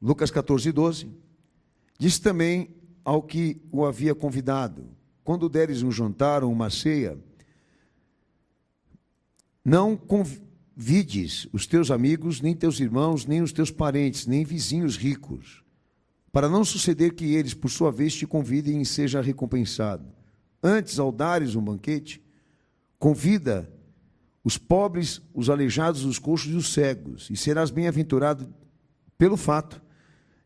Lucas 14, 12. Disse também ao que o havia convidado: quando deres um jantar ou uma ceia, não convides os teus amigos, nem teus irmãos, nem os teus parentes, nem vizinhos ricos, para não suceder que eles, por sua vez, te convidem e seja recompensado. Antes, ao dares um banquete, convida os pobres, os aleijados, os coxos e os cegos, e serás bem-aventurado pelo fato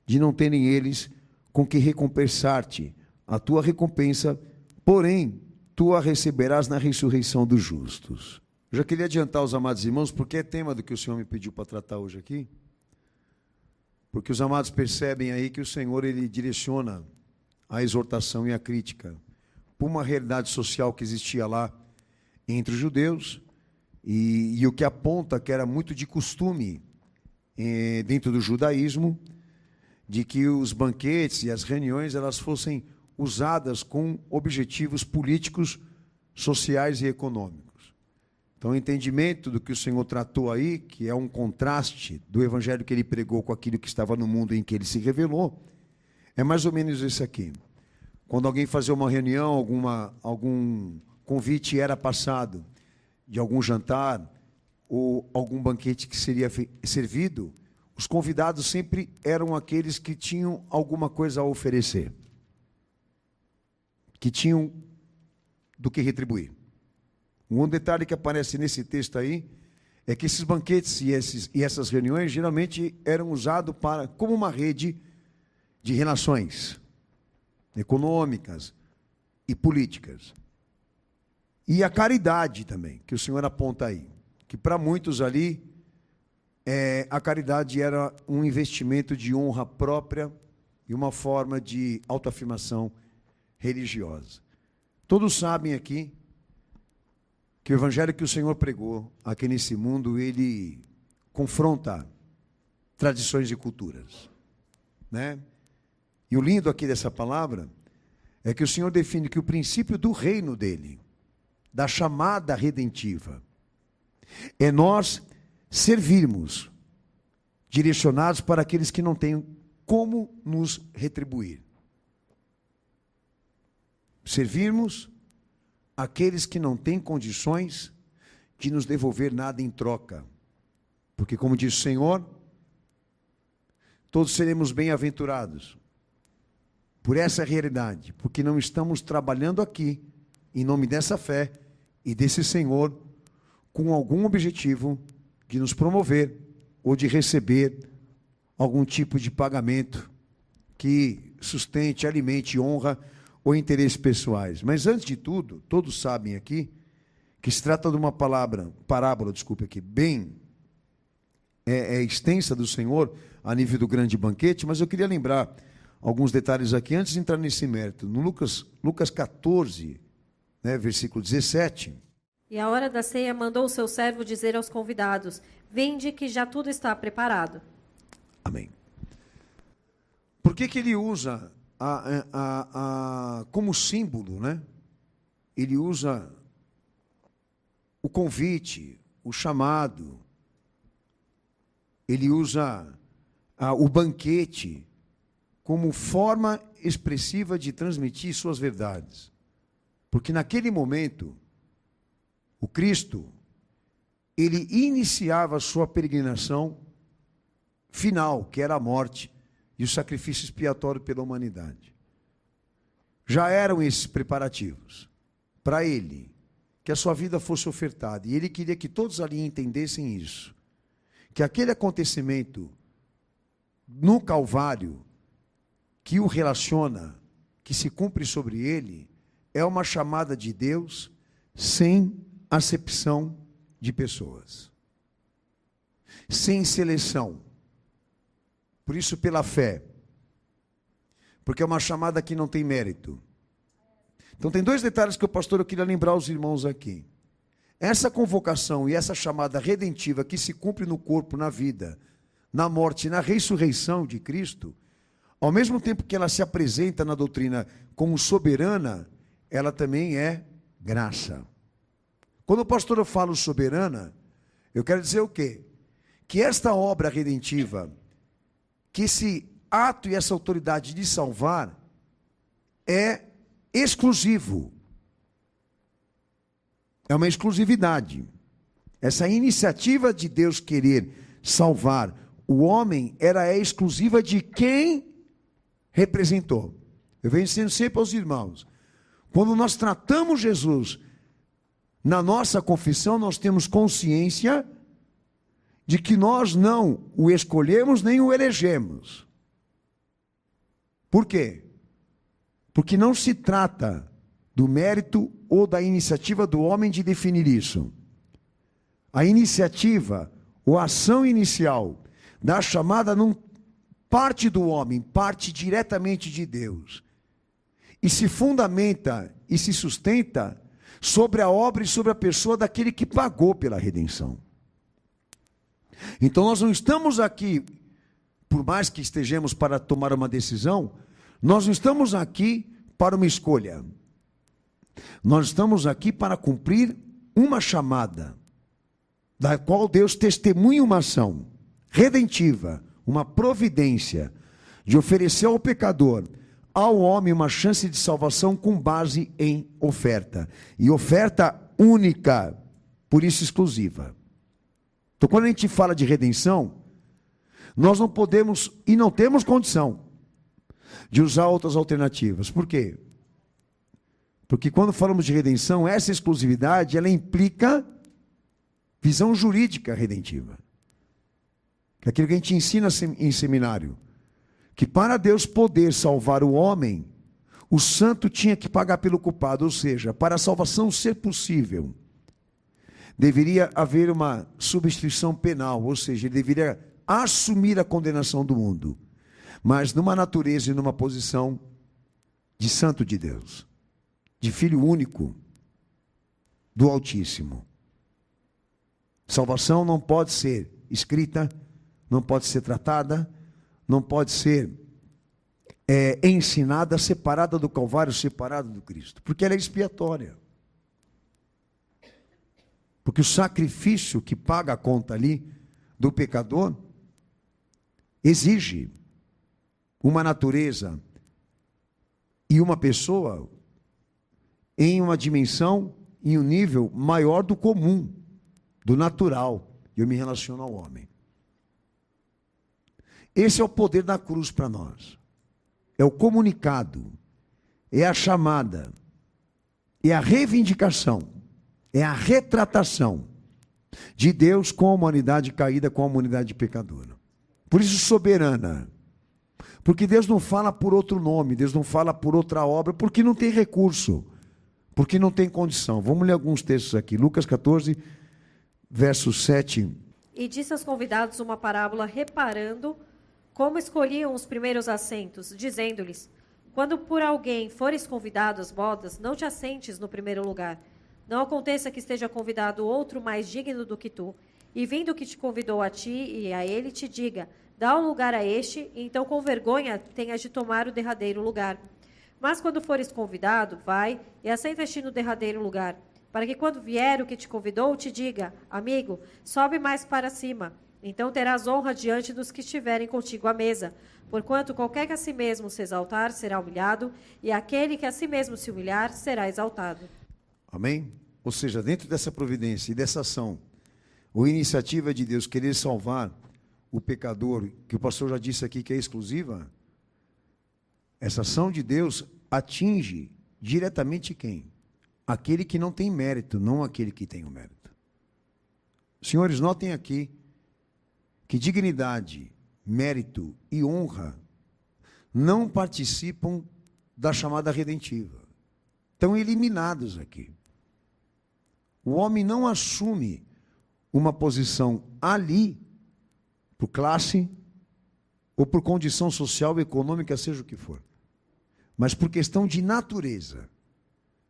de não terem eles com que recompensar-te. A tua recompensa, porém, tu a receberás na ressurreição dos justos. Eu já queria adiantar os amados irmãos, porque é tema do que o Senhor me pediu para tratar hoje aqui. Porque os amados percebem aí que o Senhor, ele direciona a exortação e a crítica por uma realidade social que existia lá entre os judeus, e o que aponta que era muito de costume dentro do judaísmo, de que os banquetes e as reuniões elas fossem usadas com objetivos políticos, sociais e econômicos. Então, o entendimento do que o Senhor tratou aí, que é um contraste do evangelho que ele pregou com aquilo que estava no mundo em que ele se revelou, é mais ou menos esse aqui. Quando alguém fazia uma reunião, algum convite era passado de algum jantar ou algum banquete que seria servido, os convidados sempre eram aqueles que tinham alguma coisa a oferecer, que tinham do que retribuir. Um detalhe que aparece nesse texto aí é que esses banquetes e essas reuniões geralmente eram usados como uma rede de relações econômicas e políticas. E a caridade também, que o Senhor aponta aí, que para muitos ali, a caridade era um investimento de honra própria e uma forma de autoafirmação religiosa. Todos sabem aqui que o evangelho que o Senhor pregou aqui nesse mundo, ele confronta tradições e culturas, né? E o lindo aqui dessa palavra é que o Senhor define que o princípio do reino dele, da chamada redentiva, é nós servirmos, direcionados para aqueles que não têm como nos retribuir. Servirmos aqueles que não têm condições de nos devolver nada em troca. Porque, como diz o Senhor, todos seremos bem-aventurados por essa realidade, porque não estamos trabalhando aqui, em nome dessa fé e desse Senhor, com algum objetivo de nos promover ou de receber algum tipo de pagamento que sustente, alimente, honra ou interesses pessoais. Mas antes de tudo, todos sabem aqui que se trata de uma parábola, bem extensa do Senhor a nível do grande banquete, mas eu queria lembrar alguns detalhes aqui antes de entrar nesse mérito. No Lucas 14, versículo 17. E à hora da ceia mandou o seu servo dizer aos convidados: vinde que já tudo está preparado. Amém. Por que ele usa como símbolo, né? Ele usa o convite, o chamado, ele usa o banquete como forma expressiva de transmitir suas verdades. Porque naquele momento, o Cristo, ele iniciava a sua peregrinação final, que era a morte e o sacrifício expiatório pela humanidade. Já eram esses preparativos para ele, que a sua vida fosse ofertada. E ele queria que todos ali entendessem isso, que aquele acontecimento no Calvário, que o relaciona, que se cumpre sobre ele, é uma chamada de Deus sem acepção de pessoas, sem seleção. Por isso, pela fé, porque é uma chamada que não tem mérito. Então, tem dois detalhes que eu queria lembrar aos irmãos aqui. Essa convocação e essa chamada redentiva que se cumpre no corpo, na vida, na morte e na ressurreição de Cristo, ao mesmo tempo que ela se apresenta na doutrina como soberana, ela também é graça. Quando o pastor eu falo soberana, eu quero dizer o quê? Que esta obra redentiva, que esse ato e essa autoridade de salvar é exclusivo. É uma exclusividade. Essa iniciativa de Deus querer salvar o homem é exclusiva de quem representou. Eu venho dizendo sempre aos irmãos, quando nós tratamos Jesus na nossa confissão, nós temos consciência de que nós não o escolhemos nem o elegemos. Por quê? Porque não se trata do mérito ou da iniciativa do homem de definir isso. A iniciativa ou a ação inicial da chamada não parte do homem, parte diretamente de Deus. E se fundamenta e se sustenta sobre a obra e sobre a pessoa daquele que pagou pela redenção. Então nós não estamos aqui, por mais que estejamos para tomar uma decisão, nós não estamos aqui para uma escolha. Nós estamos aqui para cumprir uma chamada, da qual Deus testemunha uma ação redentiva, uma providência, de oferecer ao pecador, ao homem, uma chance de salvação com base em oferta. E oferta única, por isso exclusiva. Então, quando a gente fala de redenção, nós não podemos e não temos condição de usar outras alternativas. Por quê? Porque quando falamos de redenção, essa exclusividade, ela implica visão jurídica redentiva. Que é aquilo que a gente ensina em seminário. Que para Deus poder salvar o homem, o santo tinha que pagar pelo culpado. Ou seja, para a salvação ser possível, deveria haver uma substituição penal. Ou seja, ele deveria assumir a condenação do mundo. Mas numa natureza e numa posição de santo de Deus. De filho único do Altíssimo. Salvação não pode ser escrita, não pode ser tratada, não pode ser ensinada, separada do Calvário, separada do Cristo. Porque ela é expiatória. Porque o sacrifício que paga a conta ali do pecador exige uma natureza e uma pessoa em uma dimensão, em um nível maior do comum, do natural. Eu me relaciono ao homem. Esse é o poder da cruz para nós. É o comunicado, é a chamada, é a reivindicação, é a retratação de Deus com a humanidade caída, com a humanidade pecadora. Por isso soberana. Porque Deus não fala por outro nome, Deus não fala por outra obra, porque não tem recurso, porque não tem condição. Vamos ler alguns textos aqui. Lucas 14, verso 7. E disse aos convidados uma parábola, reparando como escolhiam os primeiros assentos, dizendo-lhes: quando por alguém fores convidado às bodas, não te assentes no primeiro lugar. Não aconteça que esteja convidado outro mais digno do que tu, e vindo que te convidou a ti e a ele, te diga: dá um lugar a este, e então com vergonha tenhas de tomar o derradeiro lugar. Mas quando fores convidado, vai e assenta-te no derradeiro lugar, para que quando vier o que te convidou, te diga: amigo, sobe mais para cima. Então terás honra diante dos que estiverem contigo à mesa. Porquanto qualquer que a si mesmo se exaltar, será humilhado, e aquele que a si mesmo se humilhar, será exaltado. Amém? Ou seja, dentro dessa providência e dessa ação, a iniciativa de Deus querer salvar o pecador, que o pastor já disse aqui que é exclusiva, essa ação de Deus atinge diretamente quem? Aquele que não tem mérito, não aquele que tem o mérito. Senhores, notem aqui que dignidade, mérito e honra não participam da chamada redentiva. Estão eliminados aqui. O homem não assume uma posição ali, por classe, ou por condição social, econômica, seja o que for, mas por questão de natureza.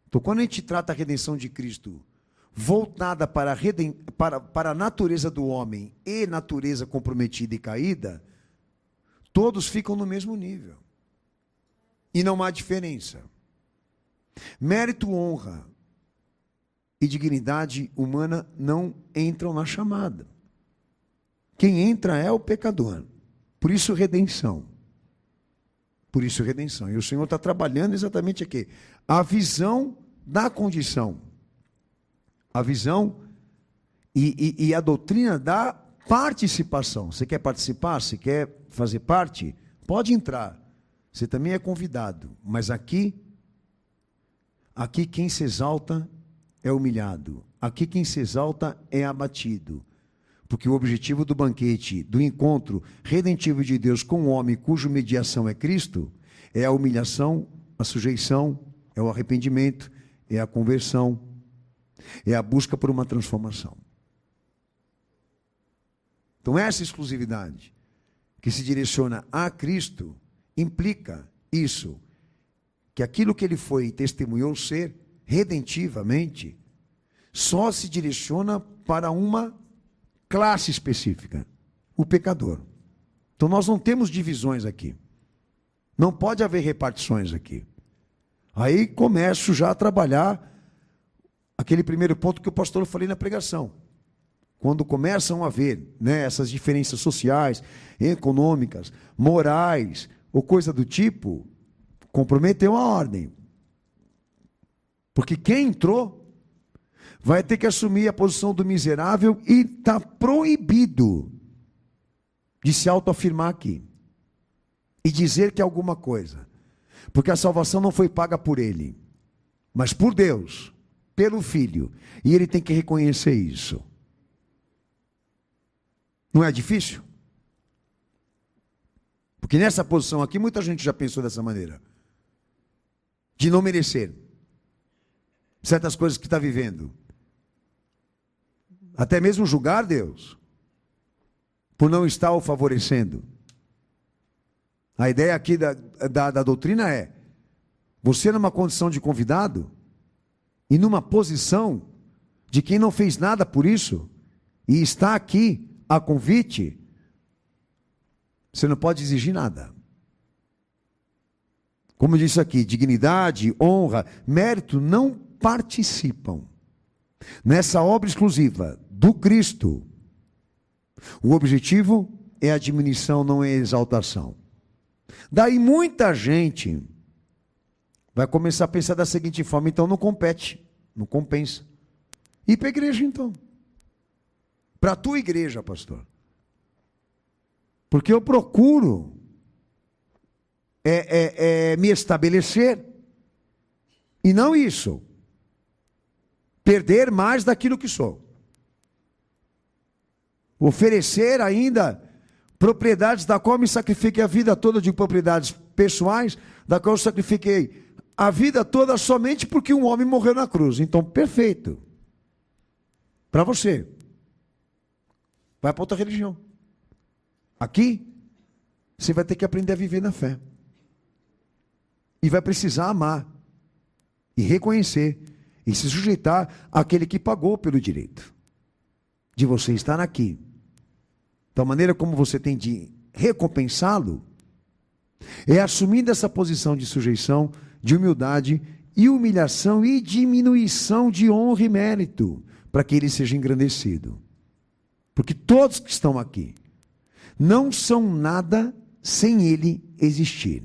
Então, quando a gente trata a redenção de Cristo voltada para a natureza do homem e natureza comprometida e caída, todos ficam no mesmo nível. E não há diferença. Mérito, honra e dignidade humana não entram na chamada. Quem entra é o pecador. Por isso, redenção. Por isso, redenção. E o Senhor está trabalhando exatamente aqui. A visão da condição. A visão e a doutrina da participação. Você quer participar? Você quer fazer parte? Pode entrar. Você também é convidado. Mas aqui quem se exalta é humilhado. Aqui quem se exalta é abatido. Porque o objetivo do banquete, do encontro redentivo de Deus com o homem, cuja mediação é Cristo, é a humilhação, a sujeição, é o arrependimento, é a conversão, é a busca por uma transformação. Então essa exclusividade que se direciona a Cristo implica isso, que aquilo que ele foi e testemunhou ser redentivamente só se direciona para uma classe específica, o pecador. Então nós não temos divisões aqui. Não pode haver repartições aqui. Aí começo já a trabalhar aquele primeiro ponto que o pastor falei na pregação. Quando começam a haver, essas diferenças sociais, econômicas, morais, ou coisa do tipo, comprometeu a ordem. Porque quem entrou vai ter que assumir a posição do miserável e está proibido de se autoafirmar aqui e dizer que é alguma coisa. Porque a salvação não foi paga por ele, mas por Deus, pelo Filho. E ele tem que reconhecer isso. Não é difícil? Porque nessa posição aqui, muita gente já pensou dessa maneira. De não merecer certas coisas que está vivendo. Até mesmo julgar Deus, por não estar o favorecendo. A ideia aqui da doutrina é, você numa condição de convidado, e numa posição de quem não fez nada por isso, e está aqui a convite, você não pode exigir nada. Como eu disse aqui, dignidade, honra, mérito não participam nessa obra exclusiva do Cristo. O objetivo é a diminuição, não é a exaltação. Daí muita gente vai começar a pensar da seguinte forma: então não compete, não compensa. E para a igreja então? Para a tua igreja, pastor. Porque eu procuro me estabelecer, e não isso. Perder mais daquilo que sou. Oferecer ainda propriedades da qual me sacrifiquei a vida toda, de propriedades pessoais, da qual eu sacrifiquei a vida toda somente porque um homem morreu na cruz. Então, perfeito. Para você. Vai para outra religião. Aqui, você vai ter que aprender a viver na fé. E vai precisar amar. E reconhecer. E se sujeitar àquele que pagou pelo direito de você estar aqui. Da maneira como você tem de recompensá-lo, é assumindo essa posição de sujeição, de humildade e humilhação e diminuição de honra e mérito, para que ele seja engrandecido. Porque todos que estão aqui não são nada sem ele existir.